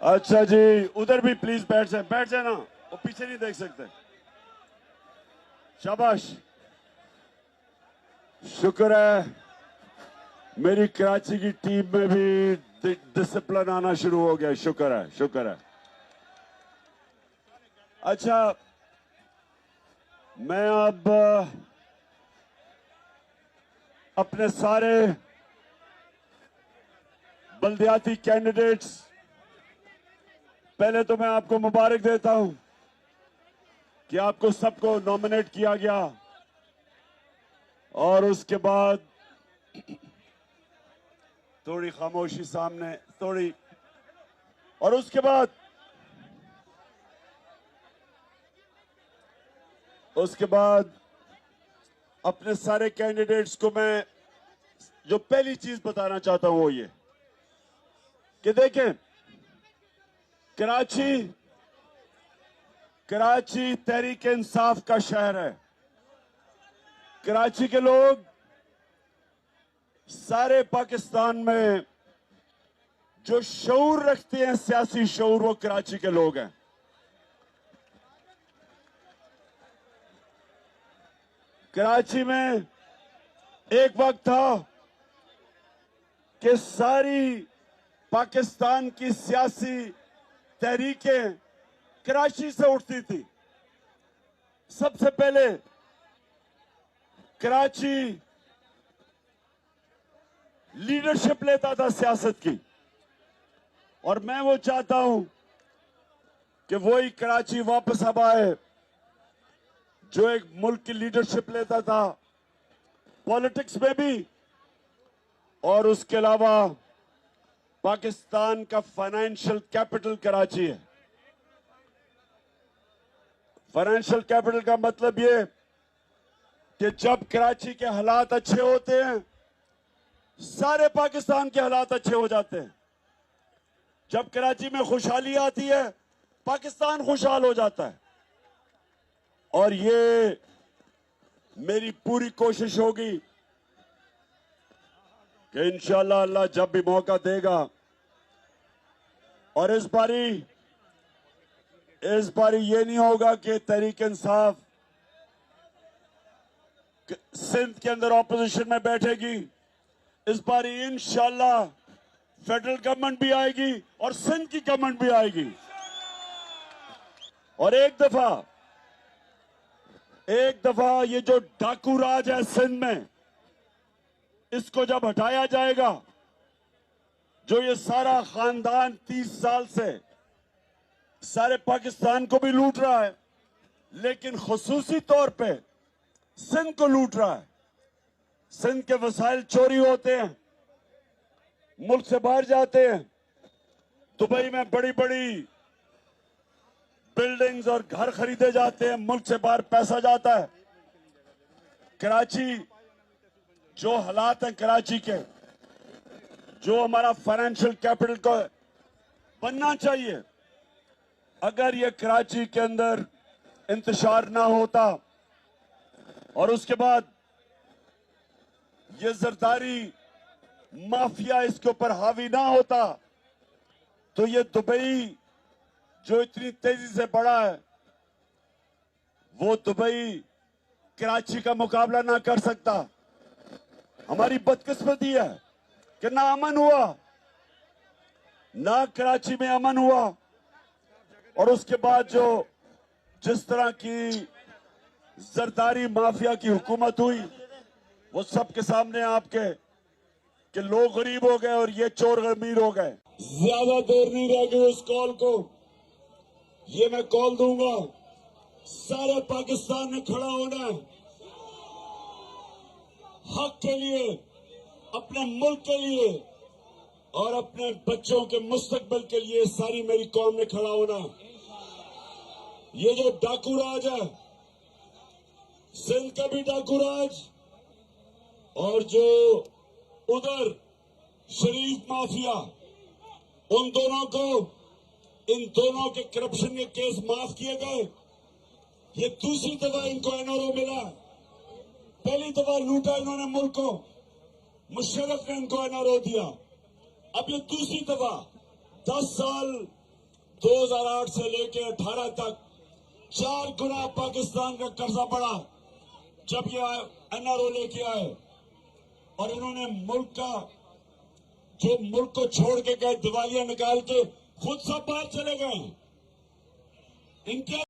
अच्छा जी, उधर भी प्लीज बैठ जाए ना, वो पीछे नहीं देख सकते। शाबाश, शुक्र है मेरी कराची की टीम में भी डिसिप्लिन आना शुरू हो गया। शुक्र है, शुक्र है। अच्छा, मैं अब अपने सारे बल्दियाती कैंडिडेट्स, पहले तो मैं आपको मुबारक देता हूं कि आपको सबको नॉमिनेट किया गया, और उसके बाद थोड़ी खामोशी सामने, थोड़ी, और उसके बाद अपने सारे कैंडिडेट्स को मैं जो पहली चीज बताना चाहता हूं वो ये कि देखें, कराची तहरीक इंसाफ का शहर है। कराची के लोग सारे पाकिस्तान में जो शऊर रखते हैं, सियासी शऊर, वो कराची के लोग हैं। कराची में एक वक्त था कि सारी पाकिस्तान की सियासी तहरीकें कराची से उठती थी। सबसे पहले कराची लीडरशिप लेता था सियासत की, और मैं वो चाहता हूं कि वही कराची वापस अब आए जो एक मुल्क की लीडरशिप लेता था, पॉलिटिक्स में भी, और उसके अलावा पाकिस्तान का फाइनेंशियल कैपिटल कराची है। फाइनेंशियल कैपिटल का मतलब ये कि जब कराची के हालात अच्छे होते हैं, सारे पाकिस्तान के हालात अच्छे हो जाते हैं। जब कराची में खुशहाली आती है, पाकिस्तान खुशहाल हो जाता है। और ये मेरी पूरी कोशिश होगी कि इंशाअल्लाह अल्लाह जब भी मौका देगा, और इस बारी ये नहीं होगा कि तहरीक इंसाफ सिंध के अंदर ऑपोजिशन में बैठेगी। इस बारी इंशाअल्लाह फेडरल गवर्नमेंट भी आएगी और सिंध की गवर्नमेंट भी आएगी, और एक दफा ये जो डाकू राज है सिंध में, इसको जब हटाया जाएगा, जो ये सारा खानदान 30 साल से सारे पाकिस्तान को भी लूट रहा है, लेकिन खुसूसी तौर पे सिंध को लूट रहा है। सिंध के वसाइल चोरी होते हैं, मुल्क से बाहर जाते हैं। दुबई में बड़ी बड़ी बिल्डिंग्स और घर खरीदे जाते हैं, मुल्क से बाहर पैसा जाता है। कराची, जो हालात हैं कराची के, जो हमारा फाइनेंशियल कैपिटल को बनना चाहिए, अगर ये कराची के अंदर इंतशार ना होता और उसके बाद ये जरदारी माफिया इसके ऊपर हावी ना होता, तो ये दुबई जो इतनी तेजी से बढ़ा है, वो दुबई कराची का मुकाबला ना कर सकता। हमारी बदकिस्मती है कि ना अमन हुआ, ना कराची में अमन हुआ, और उसके बाद जो जिस तरह की जरदारी माफिया की हुकूमत हुई, वो सबके सामने आपके कि लोग गरीब हो गए और ये चोर अमीर हो गए। ज्यादा देर नहीं रह गई उस कॉल को, ये मैं कॉल दूंगा। सारे पाकिस्तान में खड़ा होना है हक के लिए, अपने मुल्क के लिए और अपने बच्चों के मुस्तकबिल के लिए। सारी मेरी कौम ने खड़ा होना। ये जो डाकू राज है, सिंध का भी डाकू राज, और जो उधर शरीफ माफिया, उन दोनों को, इन दोनों के करप्शन के केस माफ किए गए। ये दूसरी दफा इनको एनआरओ मिला। पहली दफा लूटा इन्होंने मुल्क को, मुशर्रफ ने इनको एनआरओ दिया। अब ये दूसरी दफा 10 साल 2008 से लेकर 18 तक 4 गुना पाकिस्तान का कर्जा बढ़ा जब ये एनआरओ लेके आए, और इन्होंने मुल्क को छोड़ के गए, दिवालियां निकाल के खुद सब बाहर चले गए। इनके